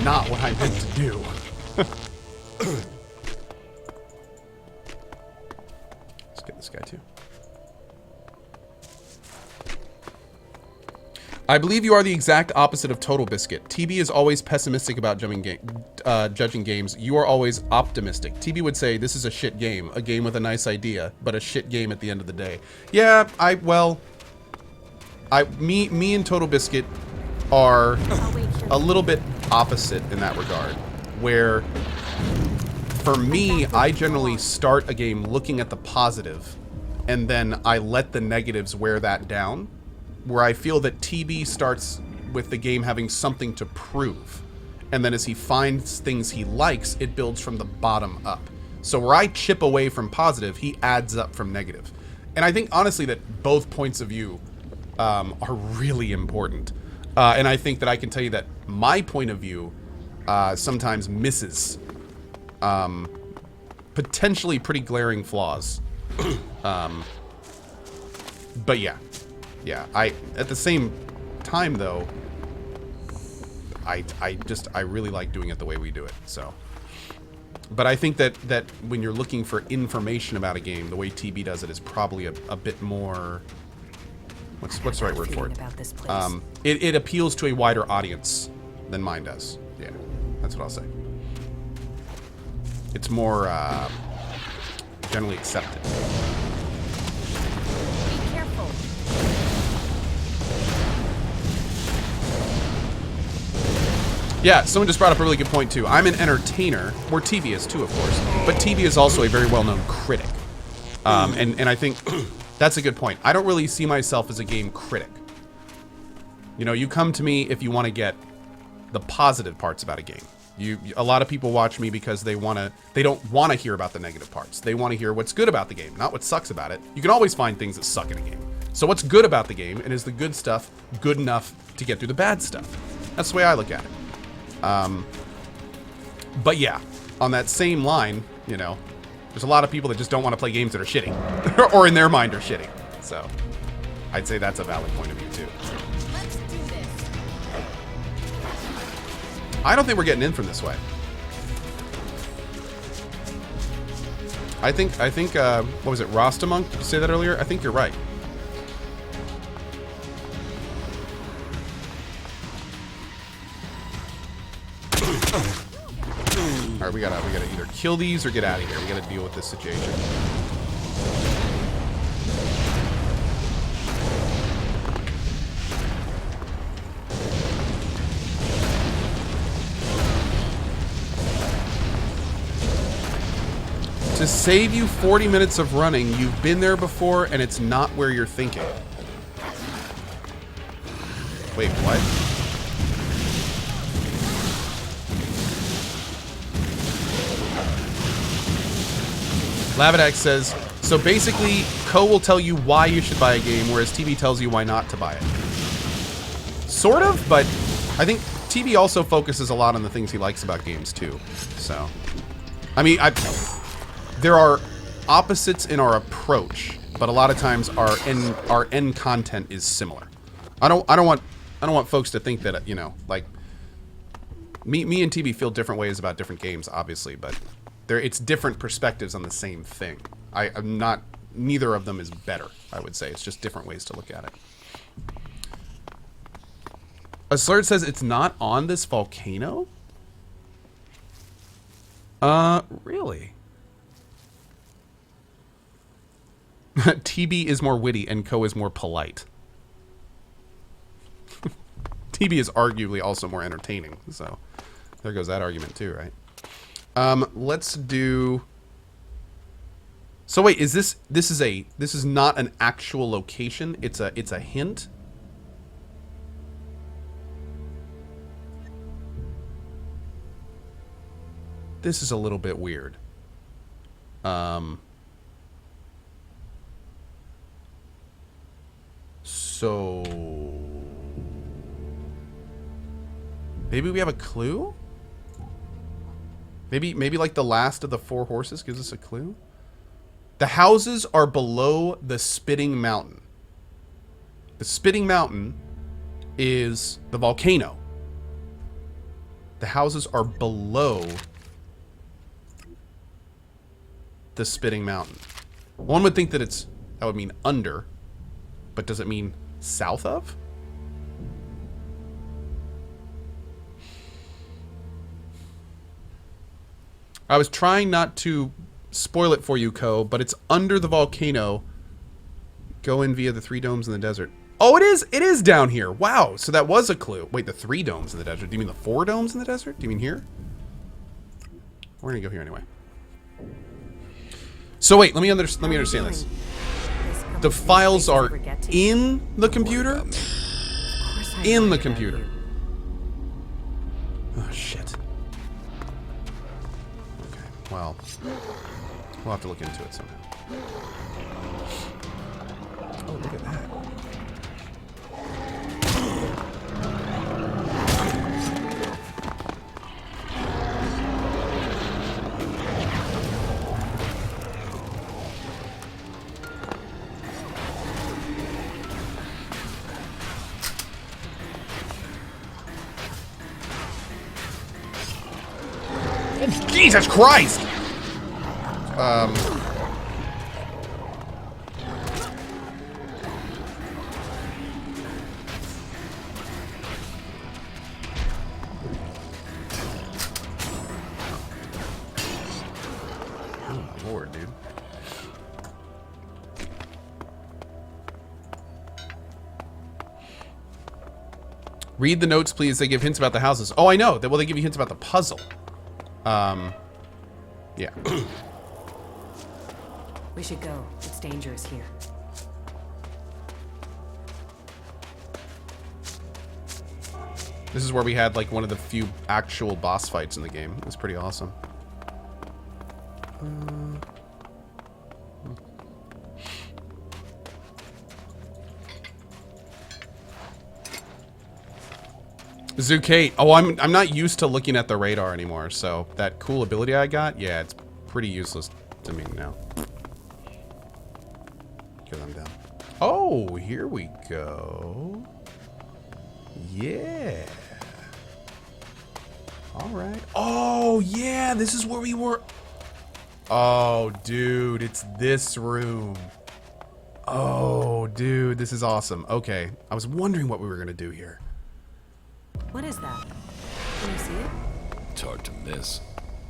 not what I meant to do. Let's get this guy too. I believe you are the exact opposite of Total Biscuit. TB is always pessimistic about judging games. You are always optimistic. TB would say this is a shit game, a game with a nice idea, but a shit game at the end of the day. Yeah, me and Total Biscuit are a little bit opposite in that regard, where for me, I generally start a game looking at the positive, and then I let the negatives wear that down. Where I feel that TB starts with the game having something to prove. And then as he finds things he likes, it builds from the bottom up. So where I chip away from positive, he adds up from negative. And I think, honestly, that both points of view are really important. And I think that I can tell you that my point of view sometimes misses potentially pretty glaring flaws. But yeah. Yeah, at the same time though, I really like doing it the way we do it. So, but I think that when you're looking for information about a game, the way TB does it is probably a bit more. What's the right word for it? It appeals to a wider audience than mine does. Yeah, that's what I'll say. It's more generally accepted. Yeah, someone just brought up a really good point too. I'm an entertainer, where TB is too, of course, but TB is also a very well-known critic. And I think that's a good point. I don't really see myself as a game critic. You know, you come to me if you want to get the positive parts about a game. A lot of people watch me because they don't want to hear about the negative parts. They want to hear what's good about the game, not what sucks about it. You can always find things that suck in a game. So what's good about the game, and is the good stuff good enough to get through the bad stuff? That's the way I look at it. But yeah, on that same line, you know, there's a lot of people that just don't want to play games that are shitty, or in their mind are shitty. So I'd say that's a valid point of view too. Let's do this. I don't think we're getting in from this way. I think, what was it, Rostamunk? Did you say that earlier? I think you're right. Alright, we gotta either kill these or get out of here. We gotta deal with this situation. To save you 40 minutes of running, you've been there before and it's not where you're thinking. Wait, what? Lavadak says, so basically, Ko will tell you why you should buy a game, whereas TB tells you why not to buy it. Sort of, but I think TB also focuses a lot on the things he likes about games, too. So, I mean, there are opposites in our approach, but a lot of times our end content is similar. I don't want folks to think that, you know, like, me and TB feel different ways about different games, obviously, but it's different perspectives on the same thing. Neither of them is better, I would say. It's just different ways to look at it. Aslurd says it's not on this volcano? Really? TB is more witty and Ko is more polite. TB is arguably also more entertaining, so there goes that argument too, right? Let's do. So wait, is this is not an actual location? It's a hint. This is a little bit weird. So maybe we have a clue? Maybe like the last of the 4 horses gives us a clue? The houses are below the Spitting Mountain. The Spitting Mountain is the volcano. The houses are below the spitting mountain. One would think that that would mean under, but does it mean south of? I was trying not to spoil it for you, Co, but it's under the volcano. Go in via the 3 domes in the desert. Oh, it is! It is down here! Wow, so that was a clue. Wait, the 3 domes in the desert. Do you mean the 4 domes in the desert? Do you mean here? We're gonna go here anyway. So wait, let me understand this. The files are in the computer? In the computer. Oh, shit. Okay, well, we'll have to look into it somehow. Oh, look at that. Jesus Christ! Oh my lord, dude. Read the notes, please. They give hints about the houses. Oh, I know. Well, they give you hints about the puzzle. Yeah. We should go. It's dangerous here. This is where we had like one of the few actual boss fights in the game. It was pretty awesome. Zucate. Oh, I'm not used to looking at the radar anymore, so that cool ability I got, yeah, it's pretty useless to me now. Kill them down. Oh, here we go. Yeah. All right. Oh, yeah, this is where we were. Oh, dude, it's this room. Oh, dude, this is awesome. Okay, I was wondering what we were gonna do here. What is that? Can you see it? It's hard to miss.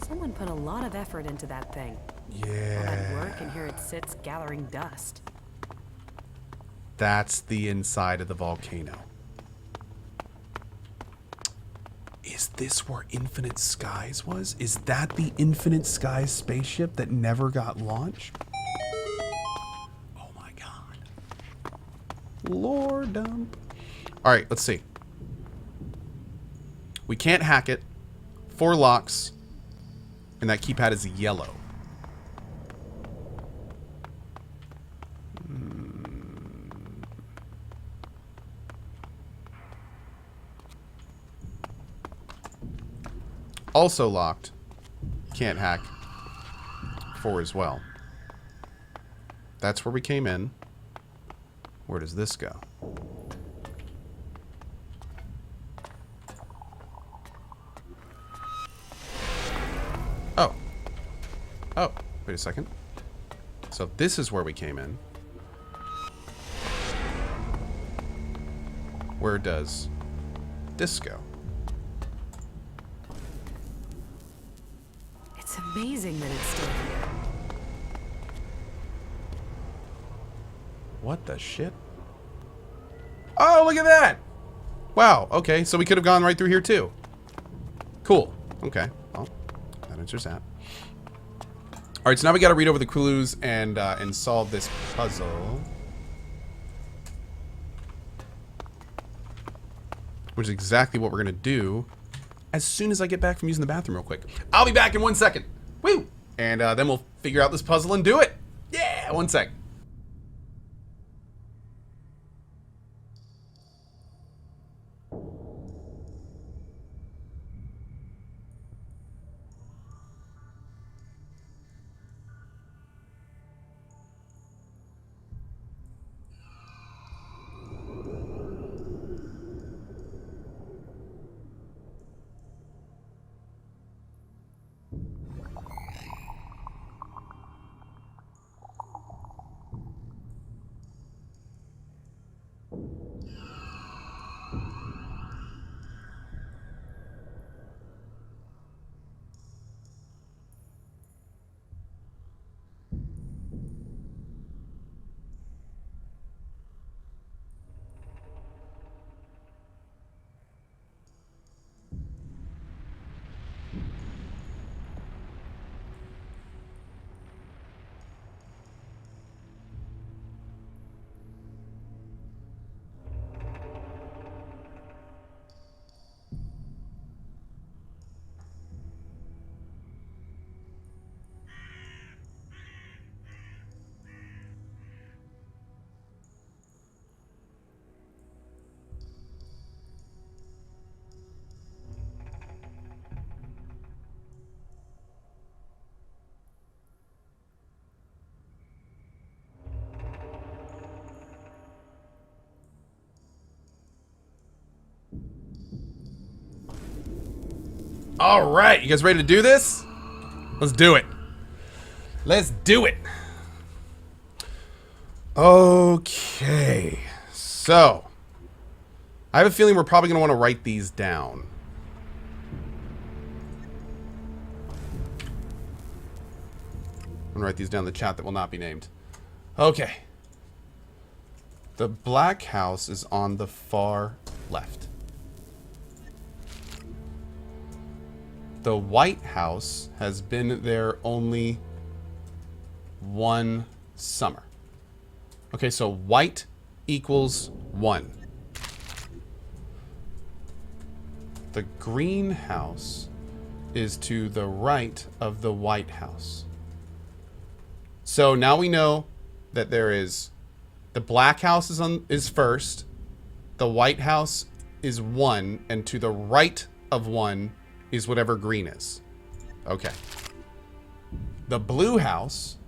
Someone put a lot of effort into that thing. Yeah. All that work, and here it sits gathering dust. That's the inside of the volcano. Is this where Infinite Skies was? Is that the Infinite Skies spaceship that never got launched? Oh my god. Lord dump. Alright, let's see. We can't hack it. 4 locks. And that keypad is yellow. Also locked. Can't hack. 4 as well. That's where we came in. Where does this go? Oh. Oh, wait a second. So this is where we came in. Where does this go? It's amazing that it's still here. What the shit? Oh, look at that! Wow, okay, so we could have gone right through here too. Cool. Okay, well, that answers that. Alright, so now we gotta read over the clues and solve this puzzle. Which is exactly what we're gonna do as soon as I get back from using the bathroom real quick. I'll be back in 1 second. Woo! And then we'll figure out this puzzle and do it. Yeah, 1 sec. All right, you guys ready to do this? Let's do it. Let's do it. Okay, so I have a feeling we're probably going to want to write these down. I'm going to write these down in the chat that will not be named. Okay. The black house is on the far left. The White House has been there only one summer. Okay, so white equals 1. The greenhouse is to the right of the White House. So now we know that there is the black house is first, the White House is 1, and to the right of 1 is whatever green is. Okay. The blue house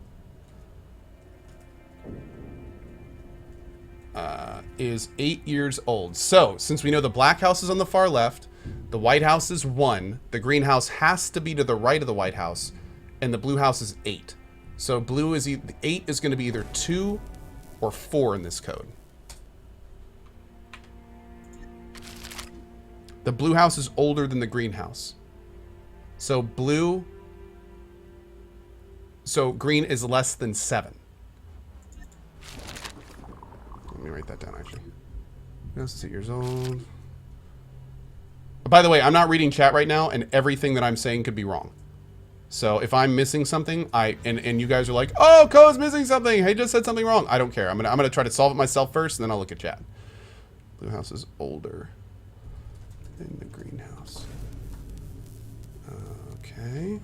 is 8 years old. So, since we know the black house is on the far left, the White House is 1, the green house has to be to the right of the White House, and the blue house is 8. So blue is 8 is going to be either 2 or 4 in this code. The blue house is older than the greenhouse. So green is less than 7. Let me write that down, actually. That's 8 years old. By the way, I'm not reading chat right now, and everything that I'm saying could be wrong. So if I'm missing something, and you guys are like, oh, Co's missing something. He just said something wrong. I don't care. I'm gonna try to solve it myself first, and then I'll look at chat. Blue house is older than the greenhouse. Okay.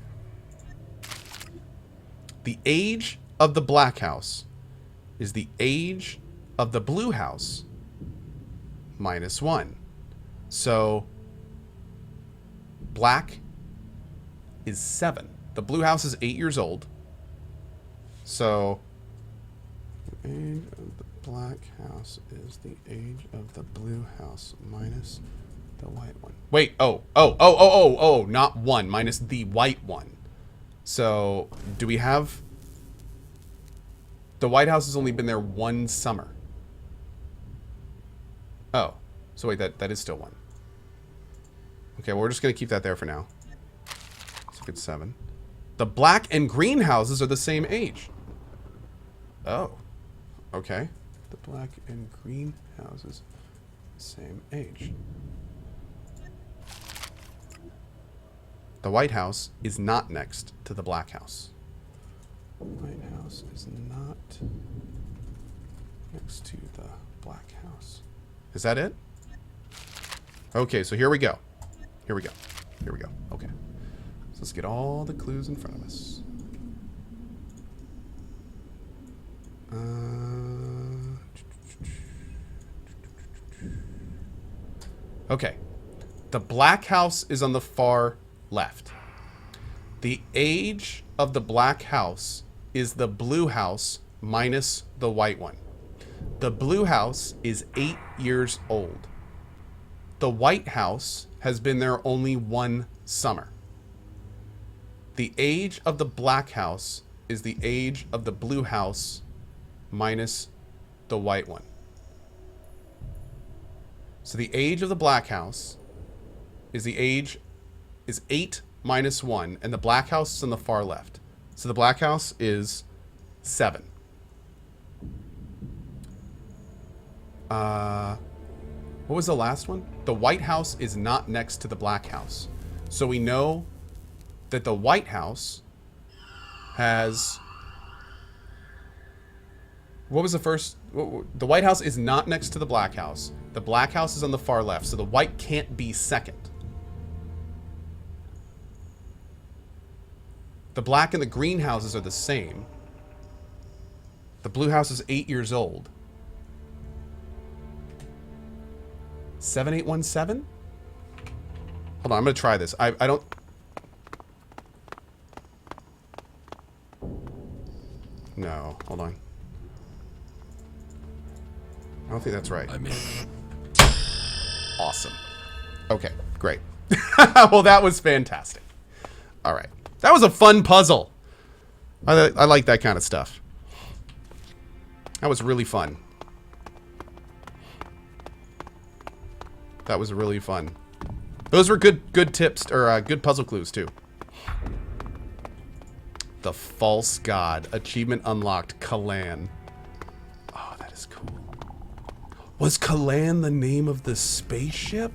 The age of the black house is the age of the blue house minus 1. So black is 7. The blue house is 8 years old. So the age of the black house is the age of the blue house minus the white one. Wait, not 1, minus the white one. So do we have... The White House has only been there 1 summer. Oh, so wait, that is still 1. Okay, well, we're just going to keep that there for now. Let's look at 7. The black and green houses are the same age. Oh, okay. The black and green houses, same age. The White House is not next to the black house. The White House is not next to the black house. Is that it? Okay, so here we go. Here we go. Here we go. Okay. So let's get all the clues in front of us. Okay. The black house is on the far left. The age of the black house is the blue house minus the white one. The blue house is 8 years old. The White House has been there only 1 summer. The age of the black house is the age of the blue house minus the white one. So the age of the black house is 8 minus 1, and the black house is on the far left. So the black house is 7. What was the last one? The White House is not next to the black house. So we know that the White House has... What was the first? The White House is not next to the black house. The black house is on the far left, so the white can't be second. The black and the green houses are the same. The blue house is 8 years old. 7817? Hold on, I'm going to try this. I don't... No, hold on. I don't think that's right. I mean... Awesome. Okay, great. Well, that was fantastic. All right. That was a fun puzzle. I like that kind of stuff. That was really fun. That was really fun. Those were good tips, or good puzzle clues, too. The False God. Achievement unlocked. Kalan. Oh, that is cool. Was Kalan the name of the spaceship?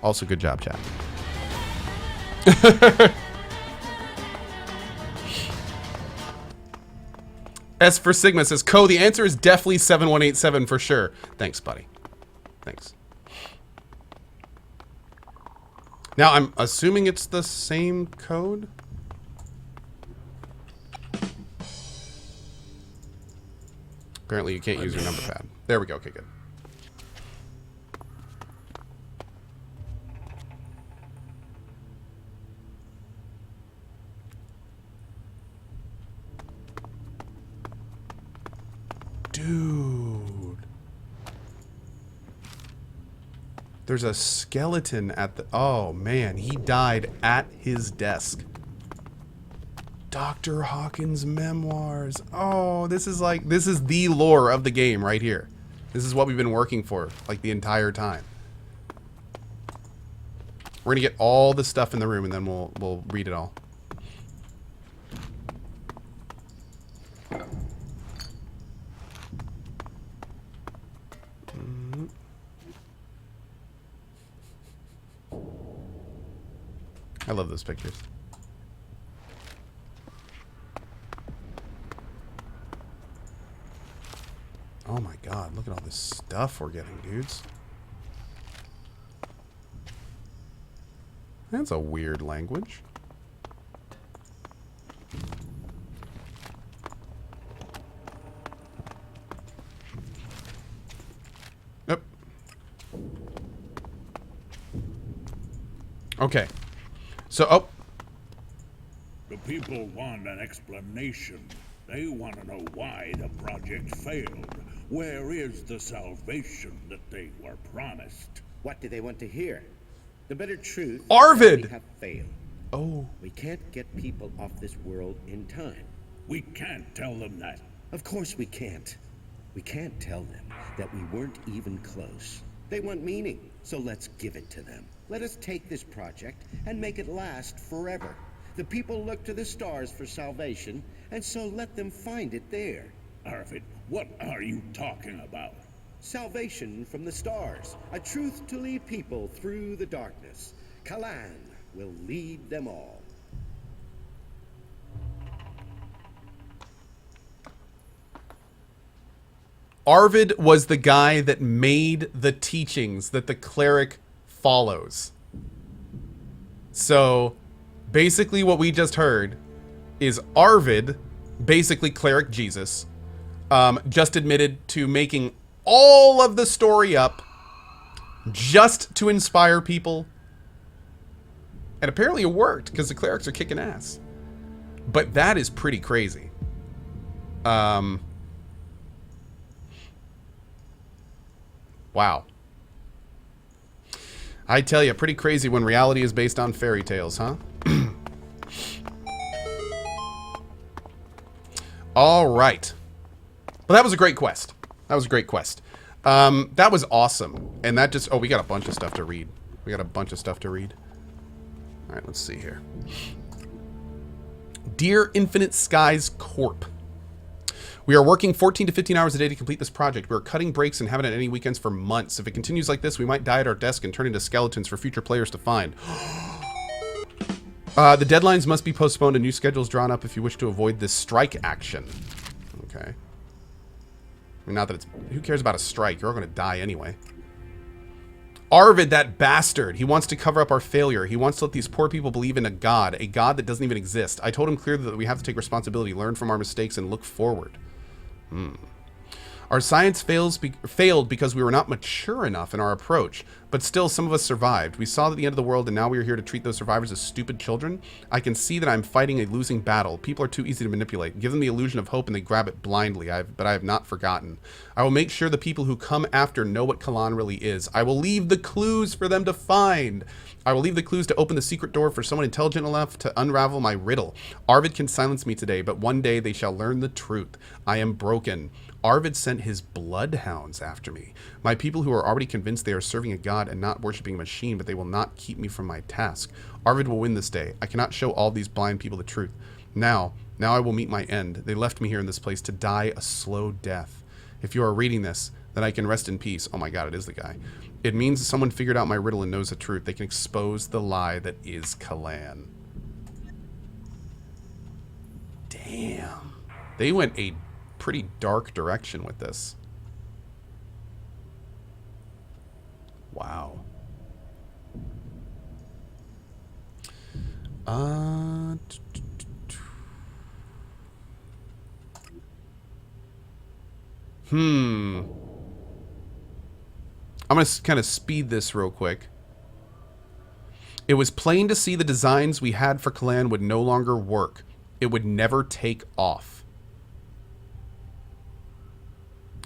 Also, good job, chat. S for Sigma says, Co, the answer is definitely 7187 for sure. Thanks, buddy. Thanks. Now, I'm assuming it's the same code. Apparently, you can't use your number pad. There we go. Okay, good. Dude. There's a skeleton at the... Oh, man. He died at his desk. Dr. Hawkins' memoirs. Oh, this is like... This is the lore of the game right here. This is what we've been working for, like, the entire time. We're gonna get all the stuff in the room, and then we'll read it all. I love those pictures. Oh my god, look at all this stuff we're getting, dudes. That's a weird language. Yep. Okay. So, oh. The people want an explanation. They want to know why the project failed. Where is the salvation that they were promised? What do they want to hear? The bitter truth Arvid! We have failed. Oh. We can't get people off this world in time. We can't tell them that. Of course we can't. We can't tell them that we weren't even close. They want meaning, so let's give it to them. Let us take this project and make it last forever. The people look to the stars for salvation, and so let them find it there. Arvid, what are you talking about? Salvation from the stars, a truth to lead people through the darkness. Kalan will lead them all. Arvid was the guy that made the teachings that the cleric follows. So, basically what we just heard is Arvid, basically cleric Jesus, just admitted to making all of the story up just to inspire people. And apparently it worked, because the clerics are kicking ass. But that is pretty crazy. Wow. I tell you, pretty crazy when reality is based on fairy tales, huh? All right. Well, that was a great quest. That was a great quest. That was awesome. And that just... Oh, we got a bunch of stuff to read. We got a bunch of stuff to read. All right, let's see here. Dear Infinite Skies Corp. We are working 14 to 15 hours a day to complete this project. We are cutting breaks and haven't had any weekends for months. If it continues like this, we might die at our desk and turn into skeletons for future players to find. The deadlines must be postponed and new schedules drawn up if you wish to avoid this strike action. Okay. I mean, not that it's... Who cares about a strike? You're all going to die anyway. Arvid, that bastard. He wants to cover up our failure. He wants to let these poor people believe in a god that doesn't even exist. I told him clearly that we have to take responsibility, learn from our mistakes, and look forward. Our science failed because we were not mature enough in our approach, but still some of us survived. We saw the end of the world and now we are here to treat those survivors as stupid children. I can see that I'm fighting a losing battle. People are too easy to manipulate. Give them the illusion of hope and they grab it blindly, but I have not forgotten. I will make sure the people who come after know what Kalan really is. I will leave the clues for them to find. I will leave the clues to open the secret door for someone intelligent enough to unravel my riddle. Arvid can silence me today, but one day they shall learn the truth. I am broken. Arvid sent his bloodhounds after me. My people who are already convinced they are serving a god and not worshipping a machine, but they will not keep me from my task. Arvid will win this day. I cannot show all these blind people the truth. Now I will meet my end. They left me here in this place to die a slow death. If you are reading this, then I can rest in peace. Oh my god, it is the guy. It means that someone figured out my riddle and knows the truth. They can expose the lie that is Kalan. Damn. They went a pretty dark direction with this. Wow. I'm going to kind of speed this real quick. It was plain to see the designs we had for Kalan would no longer work. It would never take off.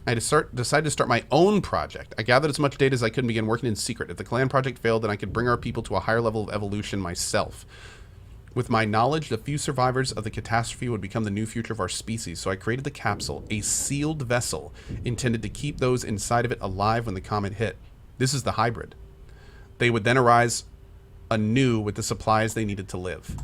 I decided to start my own project. I gathered as much data as I could and began working in secret. If the Kalan project failed, then I could bring our people to a higher level of evolution myself. With my knowledge, the few survivors of the catastrophe would become the new future of our species, so I created the capsule, a sealed vessel intended to keep those inside of it alive when the comet hit. This is the hybrid. They would then arise anew with the supplies they needed to live.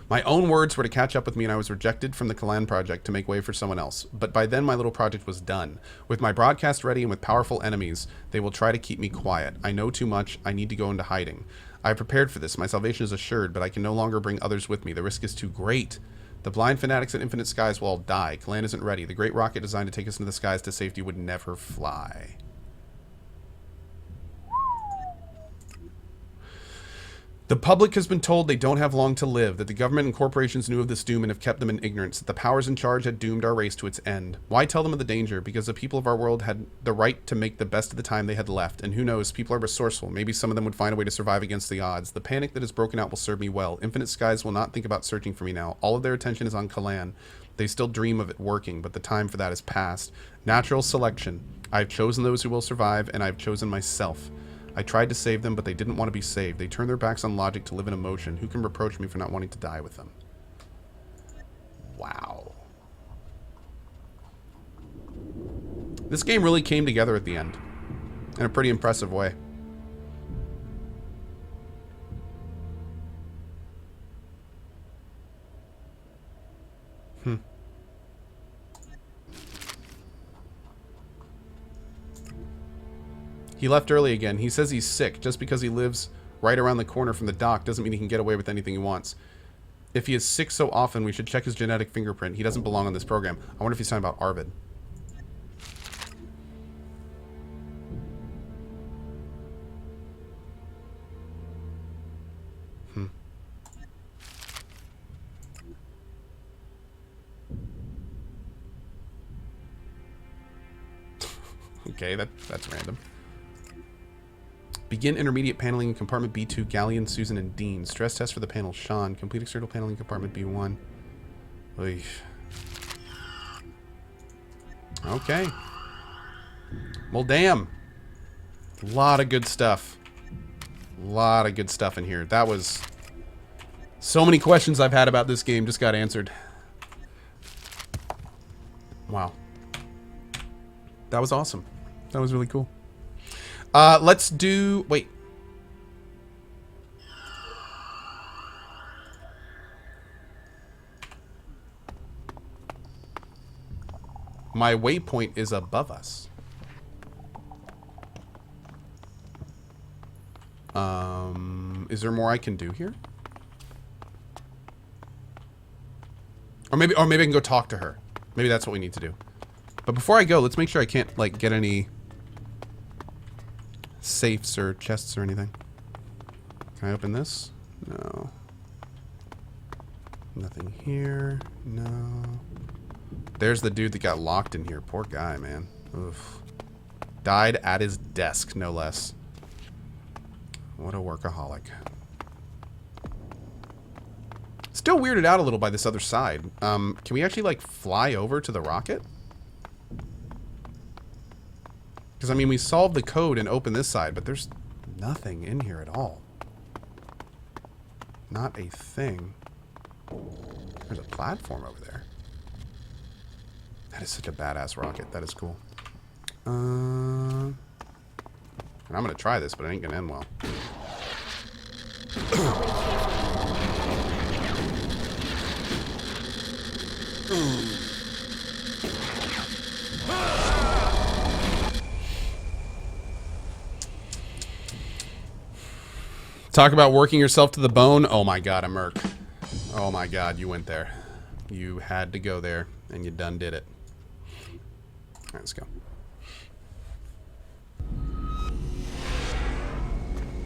My own words were to catch up with me, and I was rejected from the Kalan project to make way for someone else. But by then, my little project was done. With my broadcast ready and with powerful enemies, they will try to keep me quiet. I know too much. I need to go into hiding. I have prepared for this. My salvation is assured, but I can no longer bring others with me. The risk is too great. The blind fanatics at Infinite Skies will all die. Kalan isn't ready. The great rocket designed to take us into the skies to safety would never fly. The public has been told they don't have long to live, that the government and corporations knew of this doom and have kept them in ignorance, that the powers in charge had doomed our race to its end. Why tell them of the danger? Because the people of our world had the right to make the best of the time they had left, and who knows, people are resourceful. Maybe some of them would find a way to survive against the odds. The panic that has broken out will serve me well. Infinite Skies will not think about searching for me now. All of their attention is on Kalan. They still dream of it working, but the time for that is past. Natural selection. I have chosen those who will survive, and I have chosen myself. I tried to save them, but they didn't want to be saved. They turned their backs on logic to live in emotion. Who can reproach me for not wanting to die with them? Wow. This game really came together at the end in a pretty impressive way. He left early again. He says he's sick. Just because he lives right around the corner from the dock doesn't mean he can get away with anything he wants. If he is sick so often, we should check his genetic fingerprint. He doesn't belong on this program. I wonder if he's talking about Arvid. Okay, that's random. Begin intermediate paneling in compartment B2, Galleon, Susan, and Dean. Stress test for the panel, Sean. Complete external paneling compartment B1. Oy. Okay. Well, damn. A lot of good stuff. A lot of good stuff in here. That was... So many questions I've had about this game just got answered. Wow. That was awesome. That was really cool. Let's do... Wait. My waypoint is above us. Is there more I can do here? Or maybe I can go talk to her. Maybe that's what we need to do. But before I go, let's make sure I can't, like, get any safes or chests or anything. Can I open this? No. Nothing here. No. There's the dude that got locked in here. Poor guy, man. Oof. Died at his desk, no less. What a workaholic. Still weirded out a little by this other side. Can we actually, like, fly over to the rocket? Because, I mean, we solved the code and opened this side, but there's nothing in here at all. Not a thing. There's a platform over there. That is such a badass rocket. That is cool. And I'm going to try this, but it ain't going to end well. Talk about working yourself to the bone. Oh my god, a merc. Oh my god, you went there. You had to go there, and you done did it. Alright, let's go.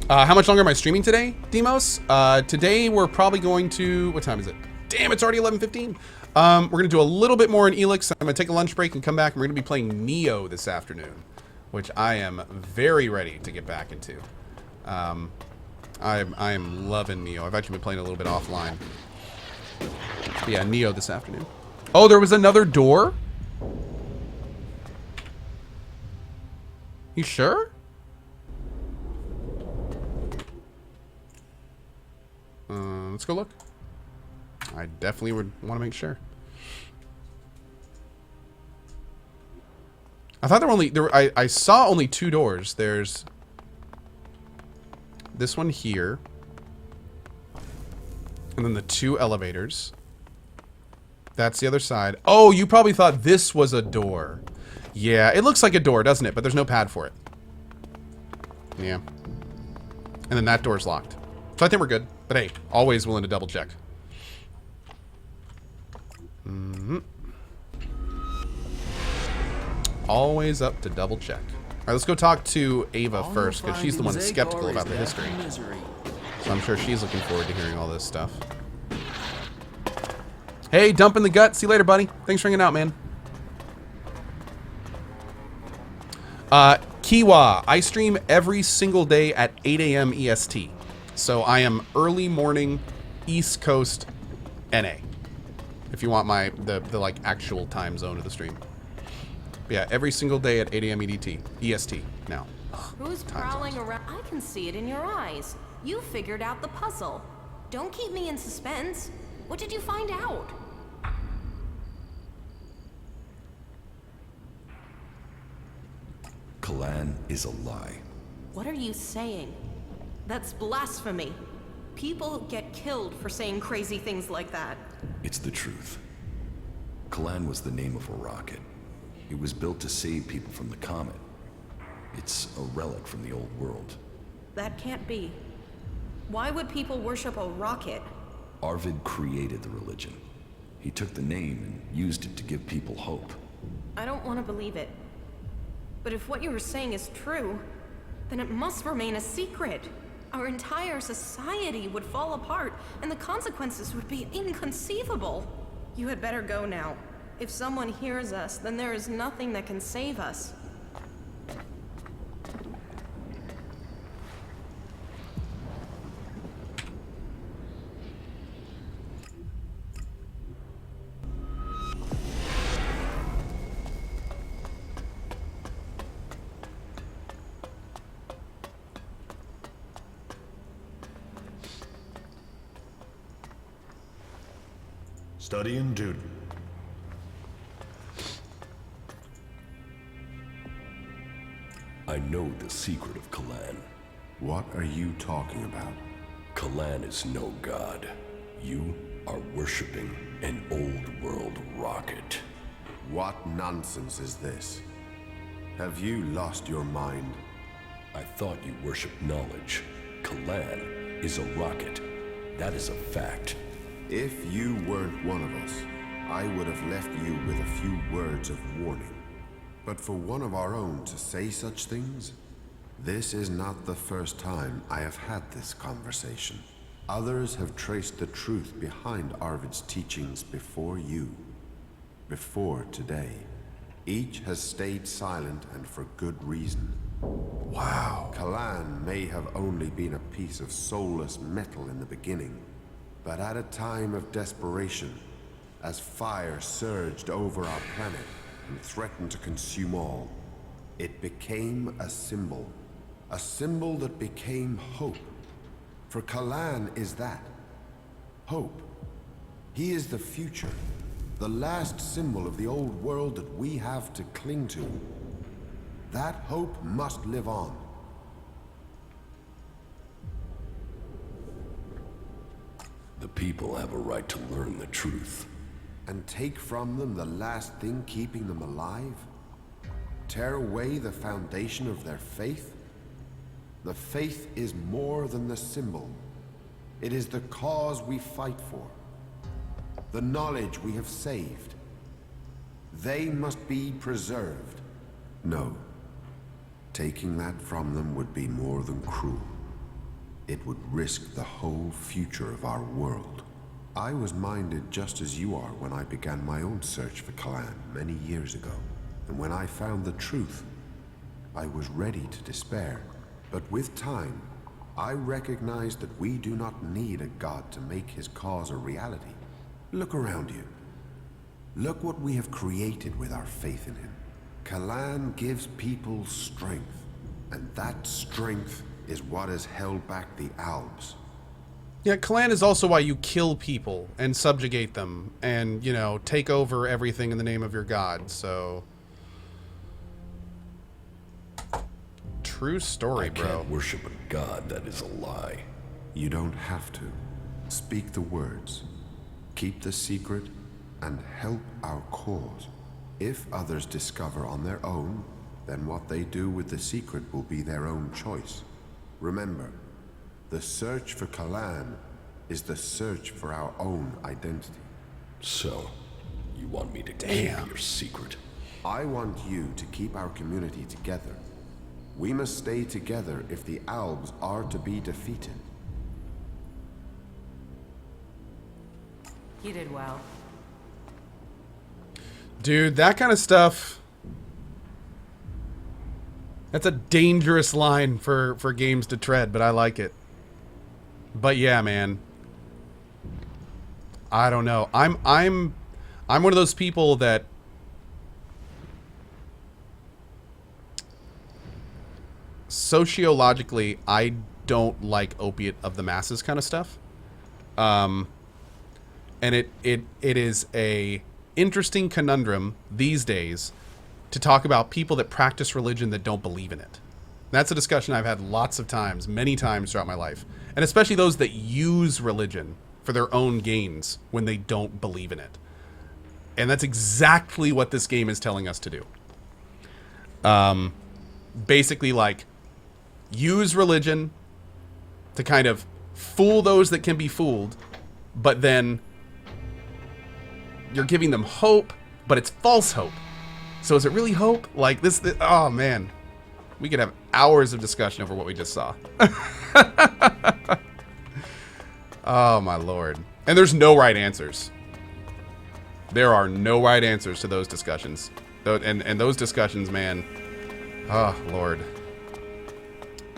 How much longer am I streaming today, Demos? Today we're probably going to... What time is it? Damn, it's already 11:15. We're going to do a little bit more in ELEX. I'm going to take a lunch break and come back, and we're going to be playing Neo this afternoon, which I am very ready to get back into. I am loving Neo. I've actually been playing a little bit offline. But yeah, Neo this afternoon. Oh, there was another door? You sure? Let's go look. I definitely would want to make sure. I thought I saw only 2 doors. There's this one here. And then the 2 elevators. That's the other side. Oh, you probably thought this was a door. Yeah, it looks like a door, doesn't it? But there's no pad for it. Yeah. And then that door's locked. So I think we're good. But hey, always willing to double check. Always up to double check. All right, let's go talk to Ava first, because she's the one that's skeptical about the history. So I'm sure she's looking forward to hearing all this stuff. Hey, dump in the gut. See you later, buddy. Thanks for hanging out, man. Kiwa, I stream every single day at 8 a.m. EST. So I am early morning East Coast NA. If you want the like actual time zone of the stream. But yeah, every single day at 8 a.m. EST now. Who's prowling around? I can see it in your eyes. You figured out the puzzle. Don't keep me in suspense. What did you find out? Kalan is a lie. What are you saying? That's blasphemy. People get killed for saying crazy things like that. It's the truth. Kalan was the name of a rocket. It was built to save people from the comet. It's a relic from the old world. That can't be. Why would people worship a rocket? Arvid created the religion. He took the name and used it to give people hope. I don't want to believe it. But if what you were saying is true, then it must remain a secret. Our entire society would fall apart, and the consequences would be inconceivable. You had better go now. If someone hears us, then there is nothing that can save us. Study and duty. I know the secret of Kalan. What are you talking about? Kalan is no god. You are worshipping an old world rocket. What nonsense is this? Have you lost your mind? I thought you worshipped knowledge. Kalan is a rocket. That is a fact. If you weren't one of us, I would have left you with a few words of warning. But for one of our own to say such things, this is not the first time I have had this conversation. Others have traced the truth behind Arvid's teachings before you. before today. Each has stayed silent, and for good reason. Wow. Kalan may have only been a piece of soulless metal in the beginning, but at a time of desperation, as fire surged over our planet and threatened to consume all, it became a symbol that became hope. For Kalan is that, hope. He is the future, the last symbol of the old world that we have to cling to. That hope must live on. The people have a right to learn the truth. And take from them the last thing keeping them alive? Tear away the foundation of their faith? The faith is more than the symbol. It is the cause we fight for. The knowledge we have saved. They must be preserved. No. Taking that from them would be more than cruel. It would risk the whole future of our world. I was minded just as you are when I began my own search for Kalan many years ago. And when I found the truth, I was ready to despair. But with time, I recognized that we do not need a god to make his cause a reality. Look around you. Look what we have created with our faith in him. Kalan gives people strength, and that strength is what has held back the Alps. Yeah, Kalan is also why you kill people and subjugate them and, you know, take over everything in the name of your god, so... True story, bro. I can't worship a god that is a lie. You don't have to. Speak the words. Keep the secret, and help our cause. If others discover on their own, then what they do with the secret will be their own choice. Remember, the search for Kalan is the search for our own identity. So, you want me to keep your secret? I want you to keep our community together. We must stay together if the Albs are to be defeated. You did well. Dude, that kind of stuff... That's a dangerous line for games to tread, but I like it. But yeah, man. I don't know. I'm one of those people that sociologically I don't like opiate of the masses kind of stuff. And it is a interesting conundrum these days to talk about people that practice religion that don't believe in it. That's a discussion I've had lots of times, many times throughout my life. And especially those that use religion for their own gains when they don't believe in it. And that's exactly what this game is telling us to do. Basically, like, use religion to kind of fool those that can be fooled, but then you're giving them hope, but it's false hope. So is it really hope? Like this oh man. We could have hours of discussion over what we just saw. Oh my lord. And there's no right answers. There are no right answers to those discussions. And those discussions, man. Oh lord.